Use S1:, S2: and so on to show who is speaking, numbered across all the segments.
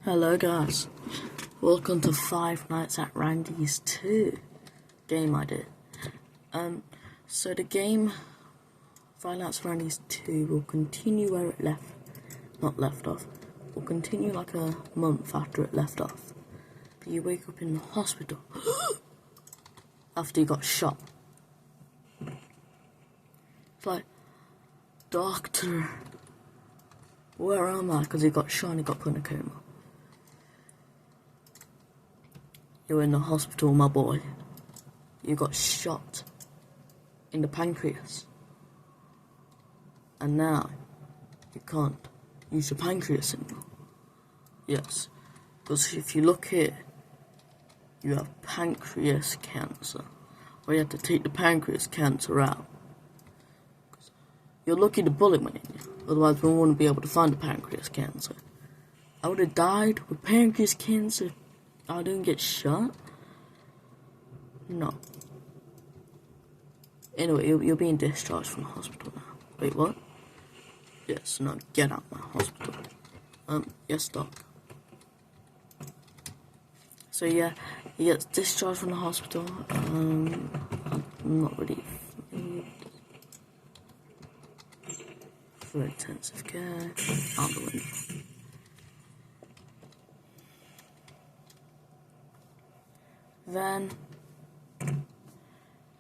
S1: Hello guys, welcome to Five Nights at Randy's 2 game I did. So the game Five Nights at Randy's 2 will continue where it left off. Will continue like a month after it left off. But you wake up in the hospital after you got shot. It's like, doctor, where am I? Because he got shot and he got put in a coma. You're in the hospital, my boy. You got shot in the pancreas. And now, you can't use your pancreas anymore. Yes, because if you look here, you have pancreas cancer. Or you have to take the pancreas cancer out. You're lucky the bullet went in you. Otherwise, we wouldn't be able to find the pancreas cancer. I would have died with pancreas cancer. I didn't get shot? No. Anyway, you're being discharged from the hospital now. Wait, what? Yes, no, get out of my hospital. Yes, doc. So yeah, he gets discharged from the hospital. I'm not really for intensive care. Out the window. Then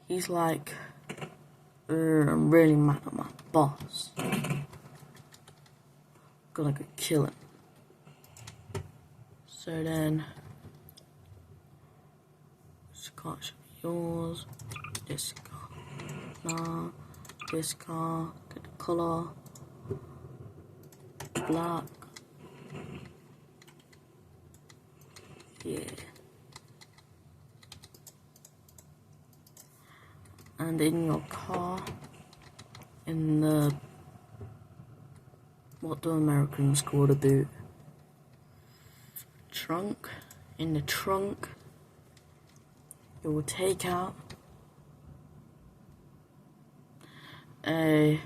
S1: he's like, I'm really mad at my boss. Gonna go kill him. So then, this car should be yours. This car, nah. This car, get the color, black. Yeah. And in your car, in the, what do Americans call the boot? Trunk. In the trunk, you will take out a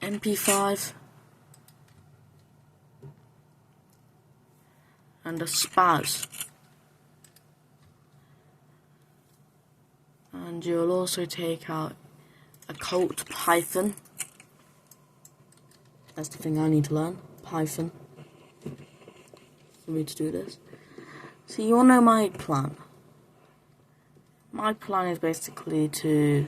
S1: MP5 and a spaz, and you'll also take out a Colt Python. That's the thing I need to learn, Python, for me to do this. So you all know my plan. My plan is basically to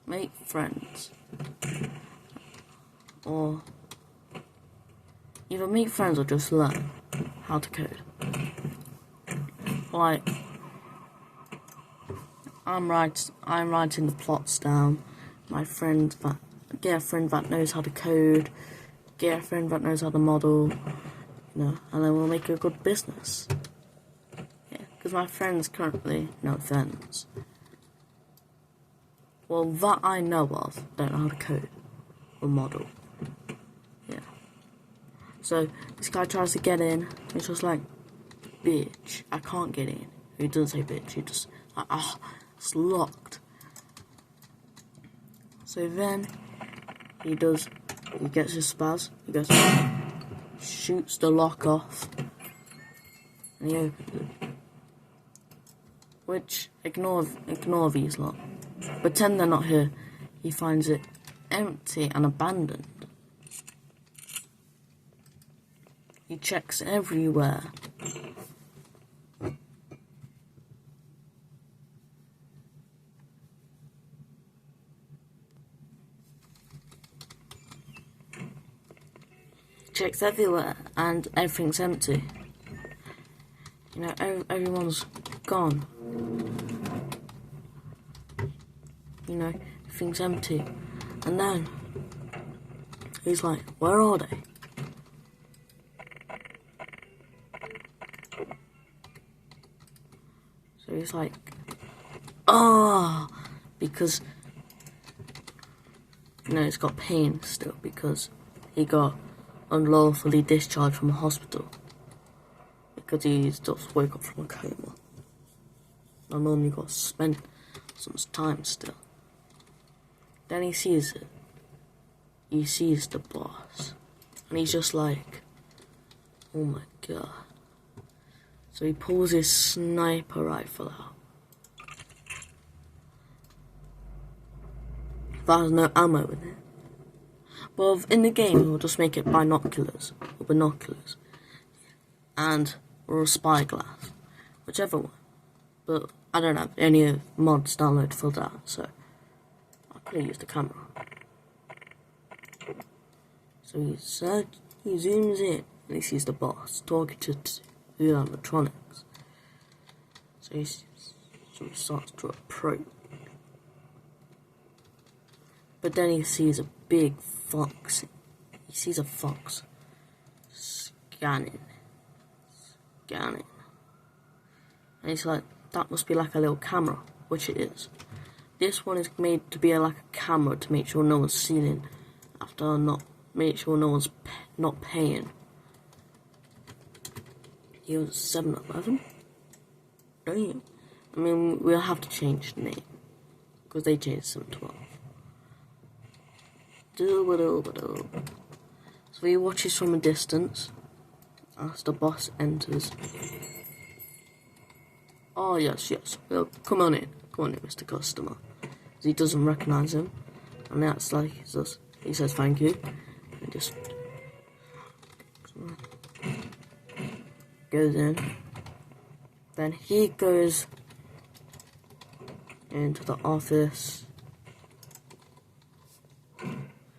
S1: make friends. Or either make friends or just learn how to code. Like, I'm writing the plots down. Get a friend that knows how to code. Get a friend that knows how to model. And then we'll make a good business. Yeah, because my friends currently, no offense, well, that I know of, don't know how to code or model. Yeah. So this guy tries to get in. It's just like, bitch, I can't get in. He doesn't say bitch. He just like, it's locked. So then he gets his spaz. He goes, shoots the lock off, and he opens it. Which ignore these lot. Pretend they're not here. He finds it empty and abandoned. He checks everywhere. Checks everywhere and everything's empty. Everyone's gone. Everything's empty. And then he's like, where are they? So he's like, because he's got pain still because he got unlawfully discharged from a hospital because he just woke up from a coma. I normally got to spend some time still. Then he sees it. He sees the boss. And he's just like, oh my god. So he pulls his sniper rifle out. There's no ammo in it. Well, in the game, we'll just make it binoculars or binoculars, or a spyglass, whichever one. But I don't have any mods downloaded for that, so I couldn't use the camera. So he zooms in and he sees the boss talking to the animatronics. So he starts to approach. But then he sees a big fox. He sees a fox scanning. And he's like, that must be like a little camera, which it is. This one is made to be like a camera to make sure no one's stealing, make sure no one's not paying. He was 7-Eleven? Damn. I mean, we'll have to change the name, because they changed 7-12. So he watches from a distance as the boss enters. Oh yes, well, come on in, Mr. Customer. He doesn't recognize him, and that's like, he says thank you, and just goes in. Then he goes into the office.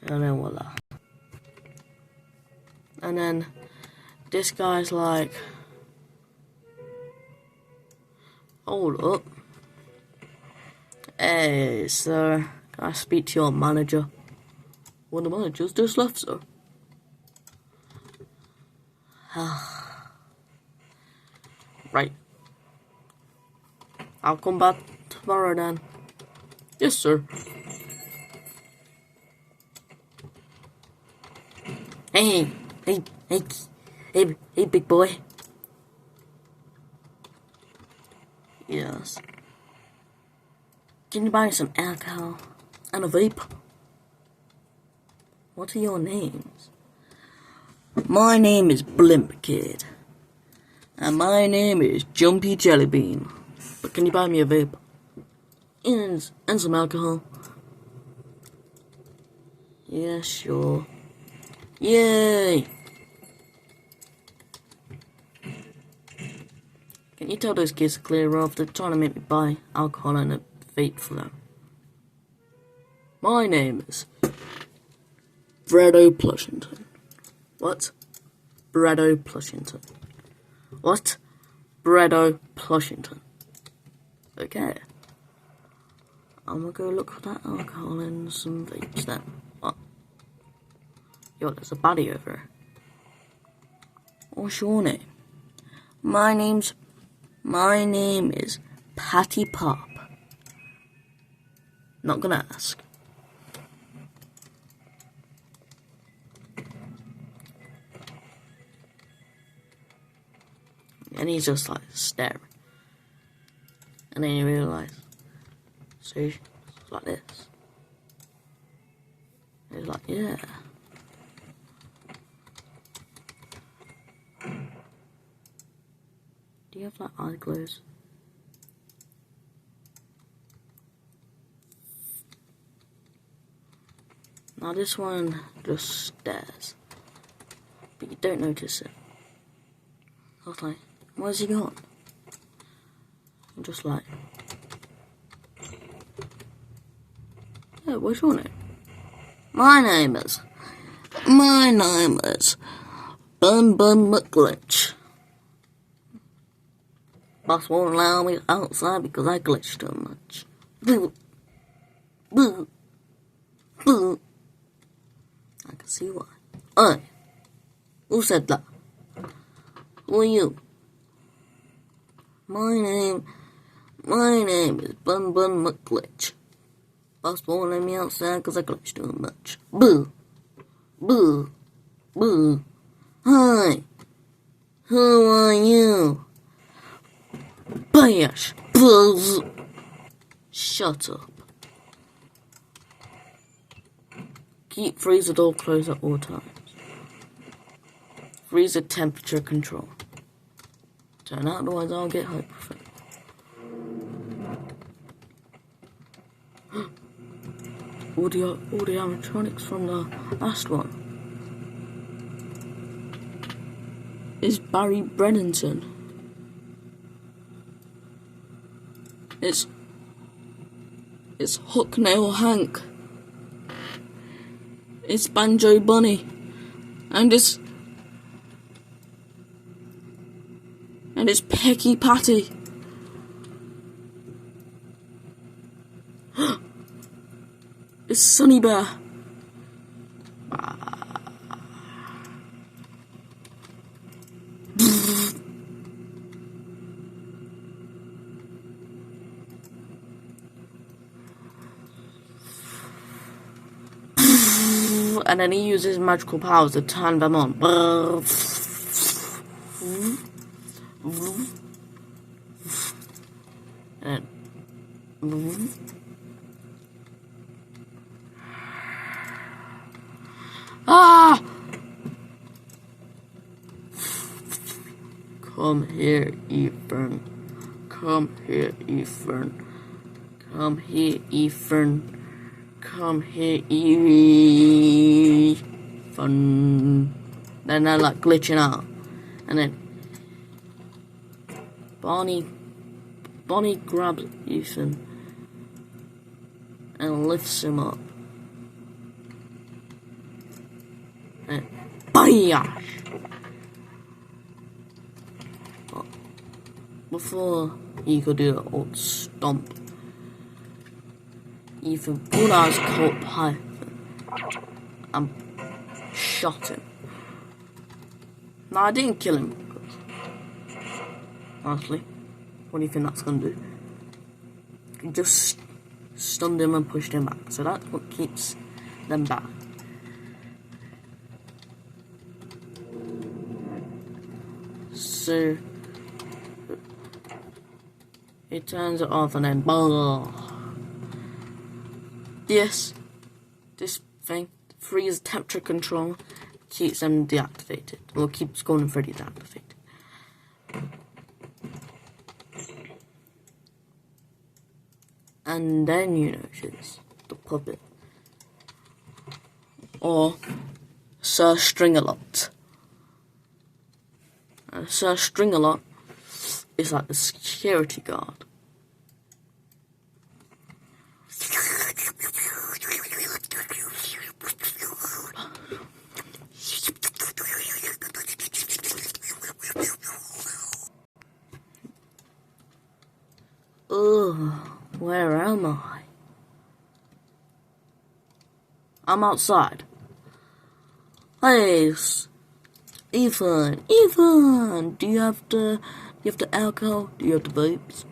S1: And then voila. And then this guy's like, hold up. Hey, sir, can I speak to your manager? Well, the manager's just left, sir. Right. I'll come back tomorrow then. Yes, sir. Hey, big boy. Yes. Can you buy me some alcohol and a vape? What are your names? My name is Blimp Kid. And my name is Jumpy Jellybean. But can you buy me a vape? And some alcohol? Yeah, sure. Yay! Can you tell those kids to clear off? They're trying to make me buy alcohol and a vape for them. My name is Bredo Plushington. What? Bredo Plushington. What? Bredo Plushington. Okay. I'm gonna go look for that alcohol and some vapes then. What? Yo, there's a baddie over here. What's your name? My name is Patty Pop. Not gonna ask. And he's just like staring. And then you realise, see, it's like this. He's like, yeah. Do you have like eye glues? Now this one just stares, but you don't notice it. I was like, where's he gone? I'm just like, yeah, what's your name? My name is Bun McGlitch. Boss won't allow me outside because I glitch too much. Boo. Boo. Boo. I can see why. Hey, who said that? Who are you? My name is Bun McGlitch. Boss won't let me outside because I glitch too much. Boo. Boo. Boo. Hi. Who are you? Bash! Shut up. Keep freezer door closed at all times. Freezer temperature control. Turn out, otherwise I'll get hyperthermic. all the animatronics from the last one. Is Barry Brennington. It's Hooknail Hank. It's Banjo Bunny. And it's Pecky Patty. It's Sunny Bear. And then he uses magical powers to turn them on. And come here, Ethan. Come here, Ethan. Come here, Ethan. Come here, Ethan. Then they're like glitching out. And then Bonnie grabs Ethan and lifts him up. And bayash! But before he could do the old stomp, Ethan pulled out his Colt Python and shot him. Now, I didn't kill him. Honestly, what do you think that's going to do? It just stunned him and pushed him back. So that's what keeps them back. So he turns it off and then blah. This thing, freeze temperature control, keeps them deactivated. Or keeps Golden Freddy deactivated. And then you notice the puppet. Or Sir String-a-Lot. And Sir String-a-Lot is like the security guard. Where am I? I'm outside. Hey, Ethan, do you have the alcohol? Do you have the vapes?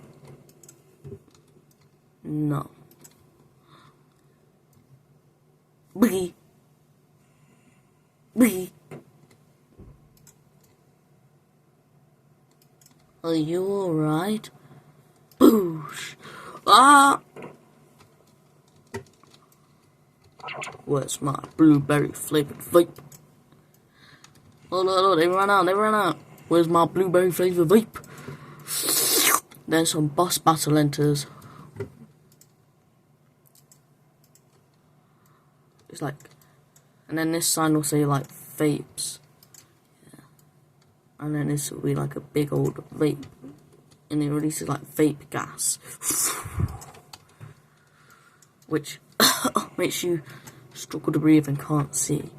S1: No. Boogie. Are you alright? Boosh! Ah! Where's my blueberry flavored vape? Oh, they ran out. Where's my blueberry flavored vape? Then some boss battle enters. It's like, and then this sign will say like vapes. Yeah. And then this will be like a big old vape. And it releases like vape gas. Which makes you struggle to breathe and can't see.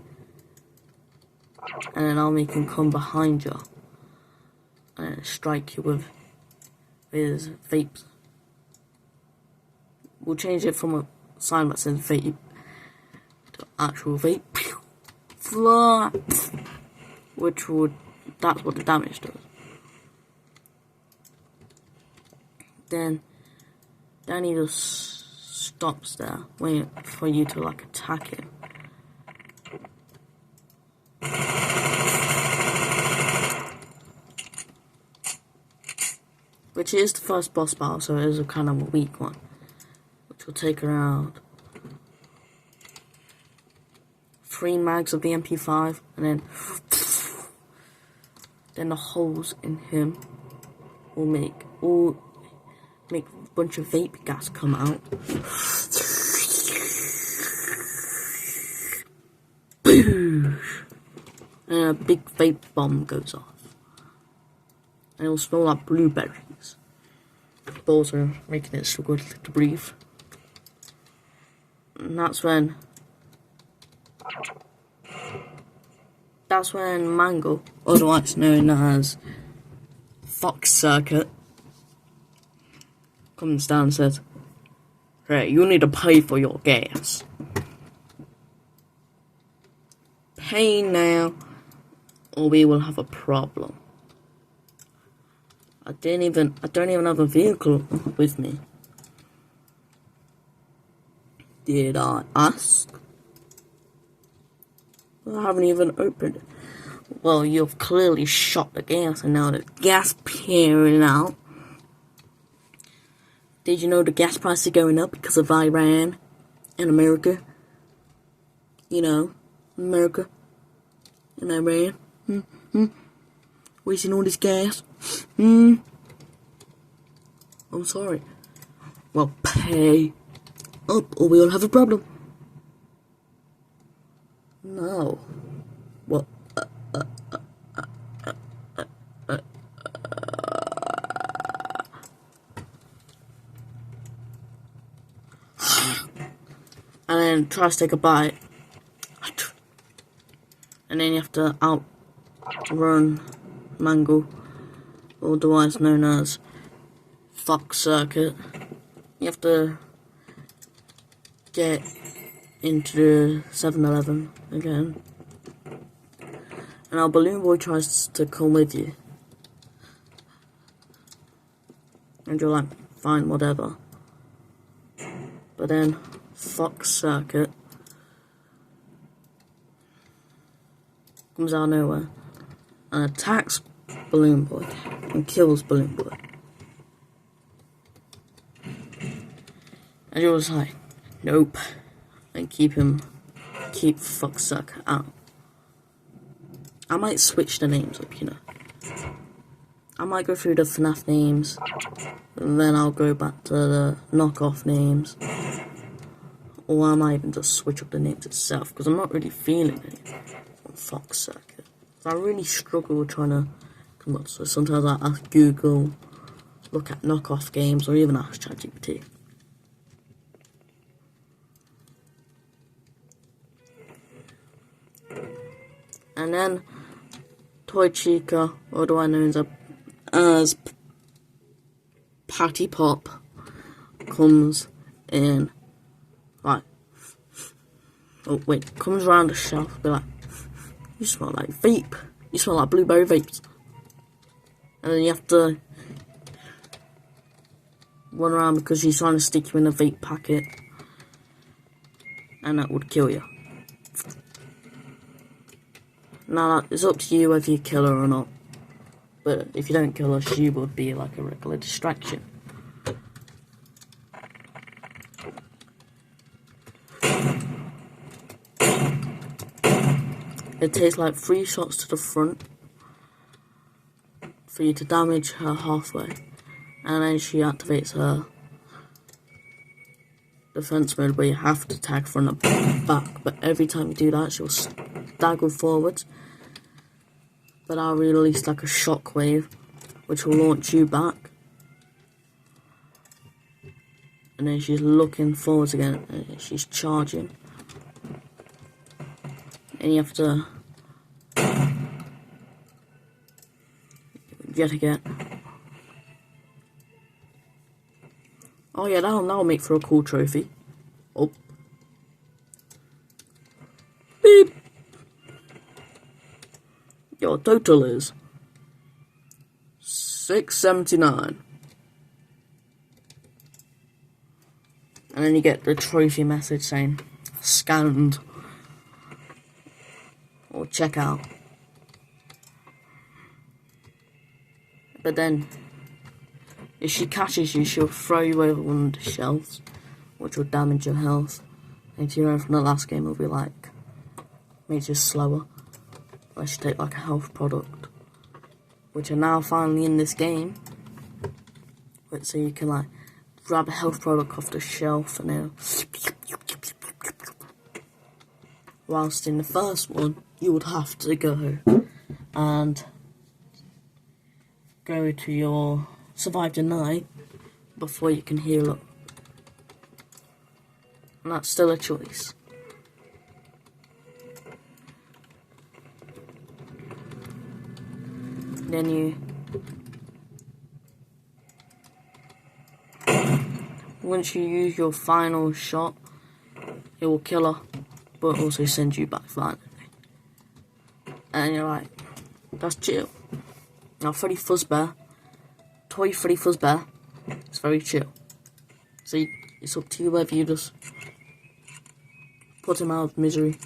S1: And then I'll make him come behind you and strike you with his vapes. We'll change it from a sign that says vape to actual vape. Fly! That's what the damage does. Then he just stops there, waiting for you to like attack him. Which which is the first boss battle, so it is a kind of a weak one, which will take around 3 mags of the MP5, and then the holes in him will make a bunch of vape gas come out. Boom! And a big vape bomb goes off. And it will smell like blueberries. But also making it struggle to breathe. And that's when Mango, otherwise known as Fox Circuit, comes down and says, "Hey, you need to pay for your gas. Pay now, or we will have a problem." I don't even have a vehicle with me. Did I ask? I haven't even opened it. Well, you've clearly shot the gas, and now the gas pouring out. Did you know the gas prices are going up because of Iran and America? You know, America and Iran. Wasting all this gas. I'm sorry. Well, pay up, or we'll have a problem. No. Well, and then tries to take a bite, and then you have to outrun Mango, otherwise known as Fox Circuit. You have to get into the 7-Eleven again, and our balloon boy tries to come with you, and you're like, fine, whatever. But then Fox Circuit comes out of nowhere and attacks Balloon Boy and kills Balloon Boy. And you're just like, nope, and keep Fox Circuit out. I might switch the names up, you know. I might go through the FNAF names, and then I'll go back to the knockoff names. Or I might even just switch up the names itself, because I'm not really feeling it on Fox Circuit. I really struggle with trying to come up, so sometimes I ask Google, look at knockoff games, or even ask ChatGPT. And then Toy Chica, otherwise known as Patty Pop, comes in, like, comes around the shelf, be like, you smell like vape, you smell like blueberry vapes. And then you have to run around because she's trying to stick you in a vape packet, and that would kill you. Now, it's up to you whether you kill her or not. But if you don't kill her, she would be like a regular distraction. It takes like 3 shots to the front for you to damage her halfway. And then she activates her defense mode where you have to tag from the back. But every time you do that, she'll stagger forwards. But I'll release like a shockwave, which will launch you back. And then she's looking forwards again, and she's charging. And you have to yet again. Oh yeah, that'll make for a cool trophy. Oh. Beep. Your total is $6.79. And then you get the trophy message saying scanned or check out. If she catches you, she'll throw you over one of the shelves, which will damage your health. And you know from the last game, it'll be like, makes you slower. Unless you take like a health product, which are now finally in this game. But so you can like grab a health product off the shelf and then. Whilst in the first one, you would have to go and go to your survive the night before you can heal up. And that's still a choice. Then once you use your final shot, it will kill her, but also send you back finally. And you're like, that's chill. Now Freddy Fazbear, Toy Freddy Fazbear, it's very chill. So it's up to you whether you just put him out of misery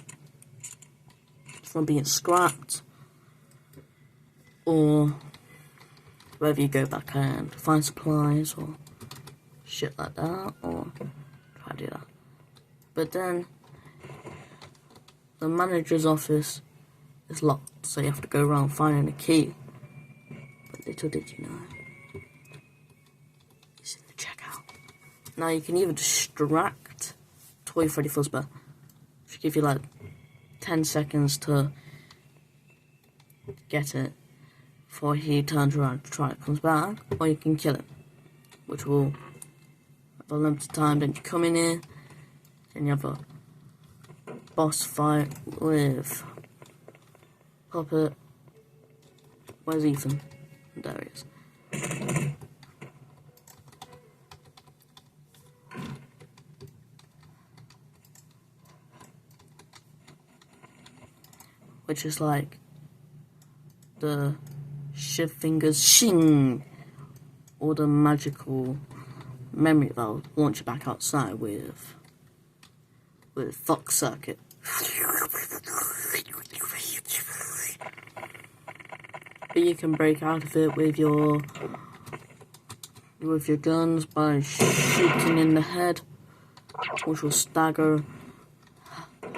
S1: from being scrapped, or whether you go back and find supplies or shit like that, or try to do that. But then the manager's office is locked, so you have to go around finding a key. But little did you know, it's in the checkout. Now you can either distract Toy Freddy Fazbear, which give you like 10 seconds to get it before he turns around to try it, comes back, or you can kill him, which will have a limited time. Then you come in here, and you have a boss fight with Puppet. Where's Ethan? There he is. Which is like the Shiv Fingers Shing, or the magical memory valve launch you back outside with Fox Circuit. But you can break out of it with your guns by shooting in the head, which will stagger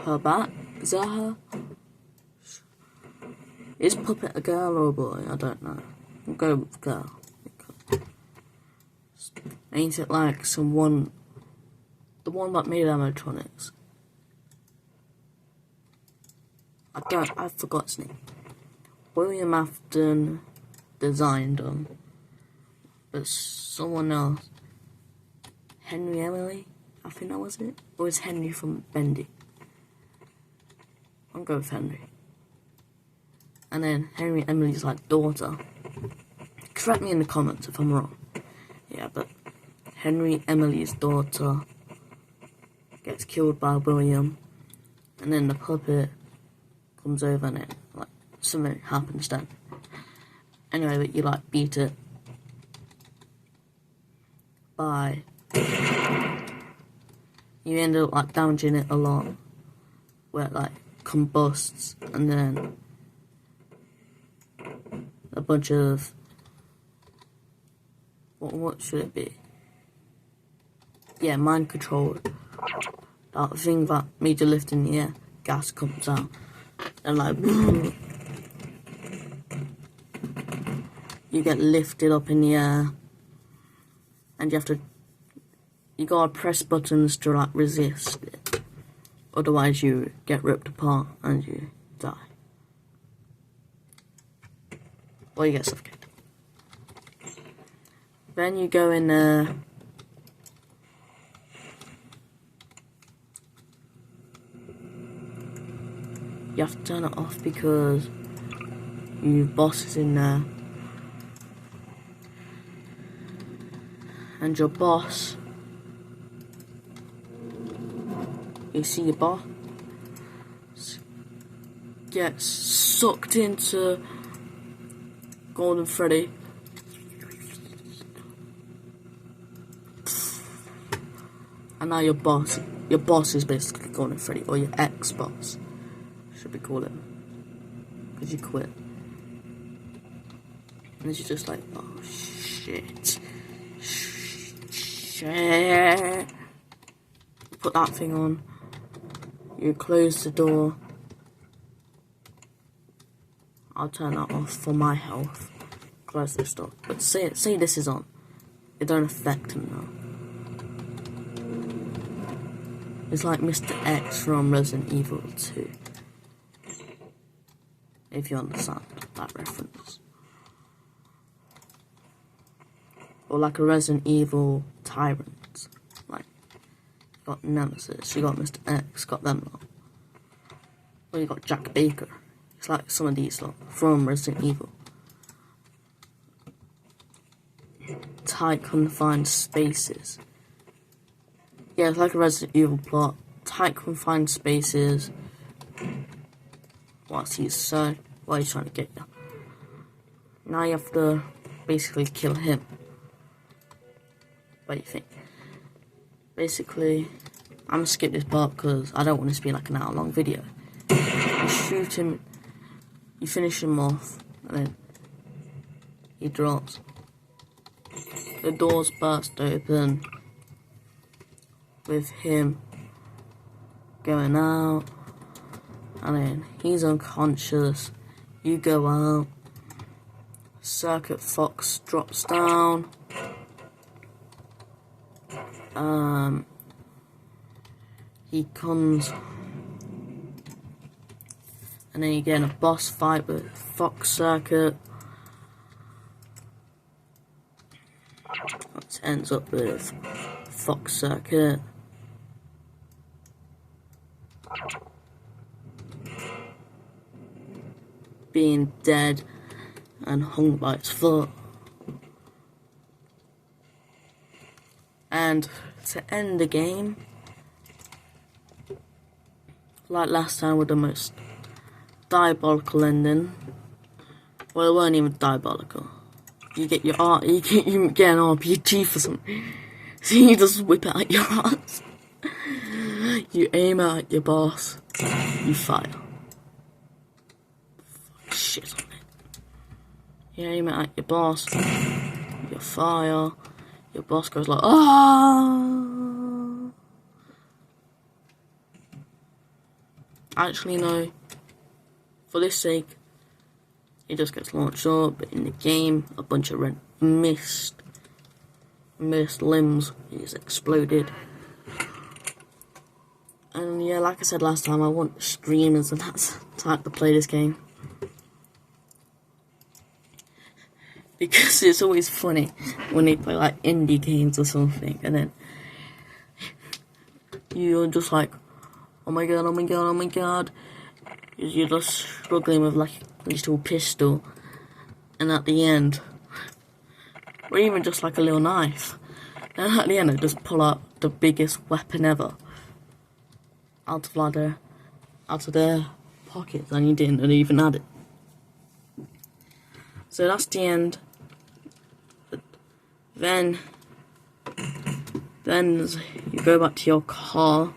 S1: her back. Is that her? Is Puppet a girl or a boy? I don't know. We'll go with girl. Ain't it like the one that made animatronics? I forgot his name. William Afton designed them, but someone else, Henry Emily, I think that was it? Or was Henry from Bendy? I'll go with Henry. And then Henry Emily's like daughter. Correct me in the comments if I'm wrong. Yeah, but Henry Emily's daughter gets killed by William, and then the puppet comes over and it like something happens then. Anyway, but you like beat it by you end up like damaging it a lot, where it like combusts, and then a bunch of what should it be? Yeah, mind control. That thing that made you lift in the air, gas comes out, and like you get lifted up in the air, and you gotta press buttons to like resist it, otherwise you get ripped apart and you die. Or you get suffocated. Then you go in there. You have to turn it off because your boss is in there. And your boss, you see your boss gets sucked into Golden Freddy. And now your boss is basically Golden Freddy, or your ex-boss, should we call him, because you quit. And you're just like, oh shit. Put that thing on. You close the door. I'll turn that off for my health. Close this door. But say this is on. It don't affect him now. It's like Mr. X from Resident Evil 2. If you understand that reference. Or like a Resident Evil tyrant. Like, you got Nemesis, you got Mr. X, got them lot. Or you got Jack Baker. It's like some of these lot from Resident Evil. Tight confined spaces. Yeah, it's like a Resident Evil plot. Tight confined spaces. What's he so? Why are you trying to get you? Now you have to basically kill him. What do you think? Basically, I'm gonna skip this part because I don't want this to be like an hour long video. You shoot him, you finish him off, and then he drops. The doors burst open with him going out, and then he's unconscious. You go out. Circuit Fox drops down. He comes, and then you get in a boss fight with Fox Circuit. It ends up with Fox Circuit being dead and hung by its foot. And to end the game, like last time with the most diabolical ending. Well, it weren't even diabolical. You get an RPG for something. So you just whip it out your ass. You aim at your boss. You fire. Fuck shit on it. You aim it at your boss. You fire. Your boss goes like, ah. Actually, no. For this sake, it just gets launched up. But in the game, a bunch of red mist limbs is exploded. And yeah, like I said last time, I want streamers and that type to play this game. Because it's always funny when they play like indie games or something, and then you're just like, oh my god, oh my god, oh my god. You're just struggling with like a little pistol, and at the end, or even just like a little knife, and at the end they just pull out the biggest weapon ever out of their pockets, and you didn't even add it. So that's the end. Then you go back to your car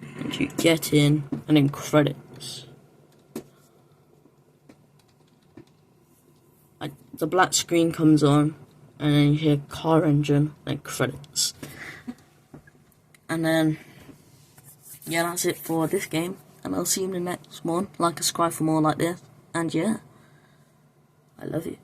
S1: and you get in, and then credits. The black screen comes on, and then you hear car engine, then credits. And then, yeah, that's it for this game, and I'll see you in the next one. Like and subscribe for more like this, and yeah, I love you.